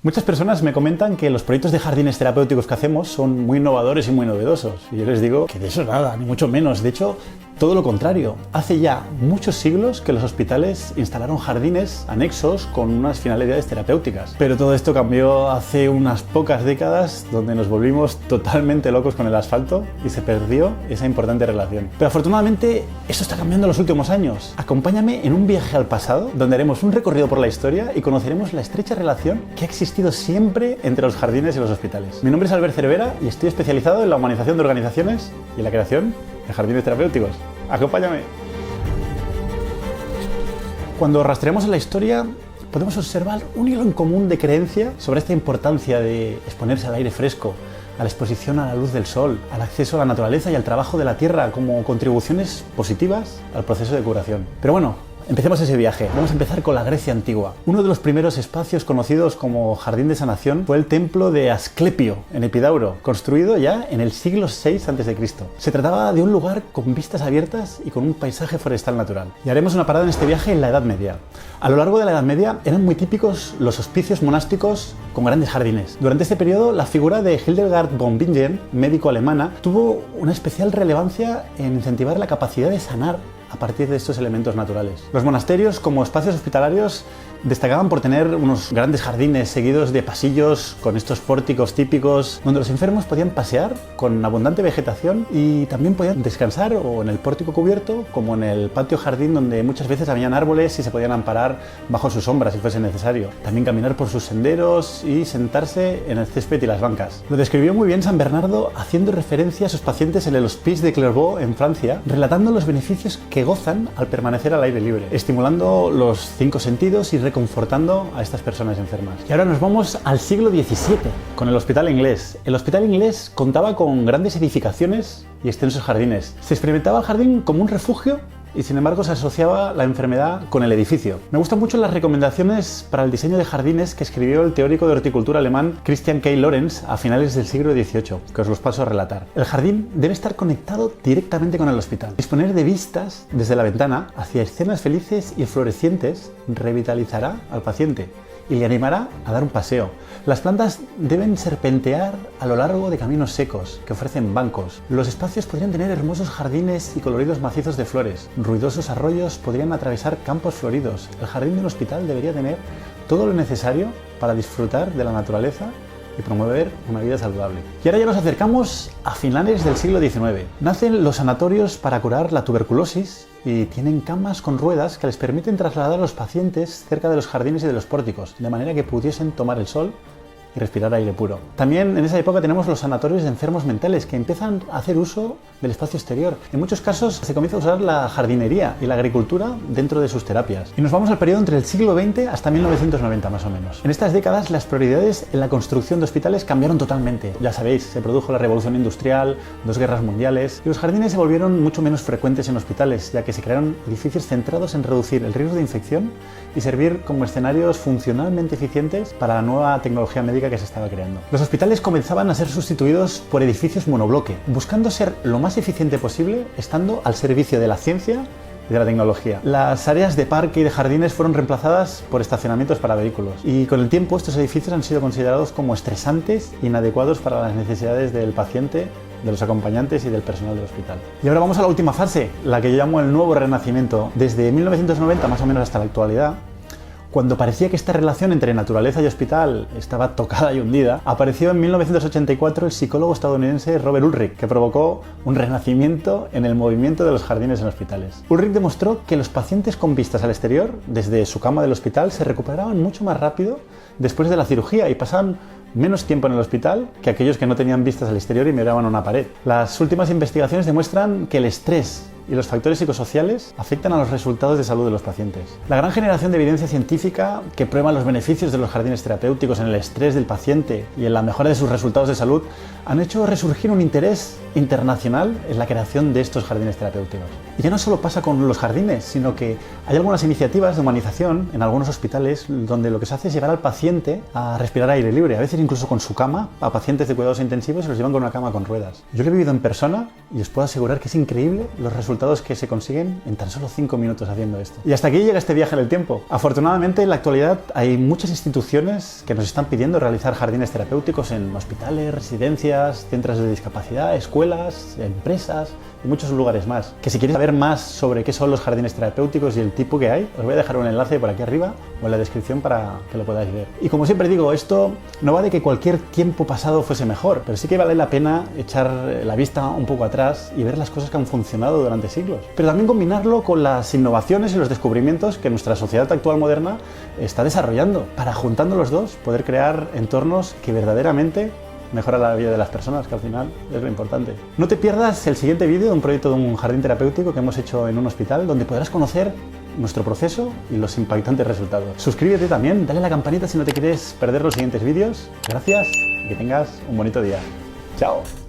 Muchas personas me comentan que los proyectos de jardines terapéuticos que hacemos son muy innovadores y muy novedosos. Y yo les digo que de eso nada, ni mucho menos. De hecho, todo lo contrario. Hace ya muchos siglos que los hospitales instalaron jardines anexos con unas finalidades terapéuticas. Pero todo esto cambió hace unas pocas décadas, donde nos volvimos totalmente locos con el asfalto y se perdió esa importante relación. Pero afortunadamente, esto está cambiando en los últimos años. Acompáñame en un viaje al pasado, donde haremos un recorrido por la historia y conoceremos la estrecha relación que ha existido siempre entre los jardines y los hospitales. Mi nombre es Albert Cervera y estoy especializado en la humanización de organizaciones y en la creación de jardines terapéuticos. ¡Acompáñame! Cuando rastreamos en la historia, podemos observar un hilo en común de creencia sobre esta importancia de exponerse al aire fresco, a la exposición a la luz del sol, al acceso a la naturaleza y al trabajo de la tierra como contribuciones positivas al proceso de curación. Pero bueno, empecemos ese viaje. Vamos a empezar con la Grecia antigua. Uno de los primeros espacios conocidos como jardín de sanación fue el templo de Asclepio, en Epidauro, construido ya en el siglo VI a.C. Se trataba de un lugar con vistas abiertas y con un paisaje forestal natural. Y haremos una parada en este viaje en la Edad Media. A lo largo de la Edad Media eran muy típicos los hospicios monásticos con grandes jardines. Durante este periodo, la figura de Hildegard von Bingen, médico alemana, tuvo una especial relevancia en incentivar la capacidad de sanar a partir de estos elementos naturales. Los monasterios, como espacios hospitalarios, destacaban por tener unos grandes jardines seguidos de pasillos con estos pórticos típicos donde los enfermos podían pasear con abundante vegetación y también podían descansar o en el pórtico cubierto como en el patio jardín, donde muchas veces habían árboles y se podían amparar bajo su sombra si fuese necesario. También caminar por sus senderos y sentarse en el césped y las bancas. Lo describió muy bien San Bernardo haciendo referencia a sus pacientes en el Hospice de Clairvaux en Francia, relatando los beneficios que gozan al permanecer al aire libre, estimulando los 5 sentidos y reconfortando a estas personas enfermas. Y ahora nos vamos al siglo XVII, con el Hospital Inglés. El Hospital Inglés contaba con grandes edificaciones y extensos jardines. Se experimentaba el jardín como un refugio y sin embargo se asociaba la enfermedad con el edificio. Me gustan mucho las recomendaciones para el diseño de jardines que escribió el teórico de horticultura alemán Christian K. Lorenz a finales del siglo XVIII, que os los paso a relatar. El jardín debe estar conectado directamente con el hospital. Disponer de vistas desde la ventana hacia escenas felices y florecientes revitalizará al paciente y le animará a dar un paseo. Las plantas deben serpentear a lo largo de caminos secos que ofrecen bancos. Los espacios podrían tener hermosos jardines y coloridos macizos de flores. Ruidosos arroyos podrían atravesar campos floridos. El jardín del hospital debería tener todo lo necesario para disfrutar de la naturaleza y promover una vida saludable. Y ahora ya nos acercamos a finales del siglo XIX. Nacen los sanatorios para curar la tuberculosis y tienen camas con ruedas que les permiten trasladar a los pacientes cerca de los jardines y de los pórticos, de manera que pudiesen tomar el sol y respirar aire puro. También en esa época tenemos los sanatorios de enfermos mentales que empiezan a hacer uso del espacio exterior. En muchos casos se comienza a usar la jardinería y la agricultura dentro de sus terapias. Y nos vamos al periodo entre el siglo XX hasta 1990 más o menos. En estas décadas las prioridades en la construcción de hospitales cambiaron totalmente. Ya sabéis, se produjo la revolución industrial, 2 guerras mundiales y los jardines se volvieron mucho menos frecuentes en hospitales, ya que se crearon edificios centrados en reducir el riesgo de infección y servir como escenarios funcionalmente eficientes para la nueva tecnología médica que se estaba creando. Los hospitales comenzaban a ser sustituidos por edificios monobloque, buscando ser lo más eficiente posible, estando al servicio de la ciencia y de la tecnología. Las áreas de parque y de jardines fueron reemplazadas por estacionamientos para vehículos y con el tiempo estos edificios han sido considerados como estresantes e inadecuados para las necesidades del paciente, de los acompañantes y del personal del hospital. Y ahora vamos a la última fase, la que yo llamo el nuevo renacimiento. Desde 1990 más o menos hasta la actualidad, cuando parecía que esta relación entre naturaleza y hospital estaba tocada y hundida, apareció en 1984 el psicólogo estadounidense Robert Ulrich, que provocó un renacimiento en el movimiento de los jardines en hospitales. Ulrich demostró que los pacientes con vistas al exterior, desde su cama del hospital, se recuperaban mucho más rápido después de la cirugía y pasaban menos tiempo en el hospital que aquellos que no tenían vistas al exterior y miraban a una pared. Las últimas investigaciones demuestran que el estrés y los factores psicosociales afectan a los resultados de salud de los pacientes. La gran generación de evidencia científica que prueba los beneficios de los jardines terapéuticos en el estrés del paciente y en la mejora de sus resultados de salud han hecho resurgir un interés internacional en la creación de estos jardines terapéuticos. Y ya no solo pasa con los jardines, sino que hay algunas iniciativas de humanización en algunos hospitales donde lo que se hace es llevar al paciente a respirar aire libre, a veces incluso con su cama a pacientes de cuidados intensivos y los llevan con una cama con ruedas. Yo lo he vivido en persona y os puedo asegurar que es increíble los resultados que se consiguen en tan solo 5 minutos haciendo esto. Y hasta aquí llega este viaje en el tiempo. Afortunadamente, en la actualidad hay muchas instituciones que nos están pidiendo realizar jardines terapéuticos en hospitales, residencias, centros de discapacidad, escuelas, empresas y muchos lugares más. Que si queréis saber más sobre qué son los jardines terapéuticos y el tipo que hay, os voy a dejar un enlace por aquí arriba o en la descripción para que lo podáis ver. Y como siempre digo, esto no va de que cualquier tiempo pasado fuese mejor, pero sí que vale la pena echar la vista un poco atrás y ver las cosas que han funcionado durante siglos. Pero también combinarlo con las innovaciones y los descubrimientos que nuestra sociedad actual moderna está desarrollando, para juntando los dos poder crear entornos que verdaderamente mejora la vida de las personas, que al final es lo importante. No te pierdas el siguiente vídeo de un proyecto de un jardín terapéutico que hemos hecho en un hospital, donde podrás conocer nuestro proceso y los impactantes resultados. Suscríbete también, dale a la campanita si no te quieres perder los siguientes vídeos. Gracias y que tengas un bonito día. ¡Chao!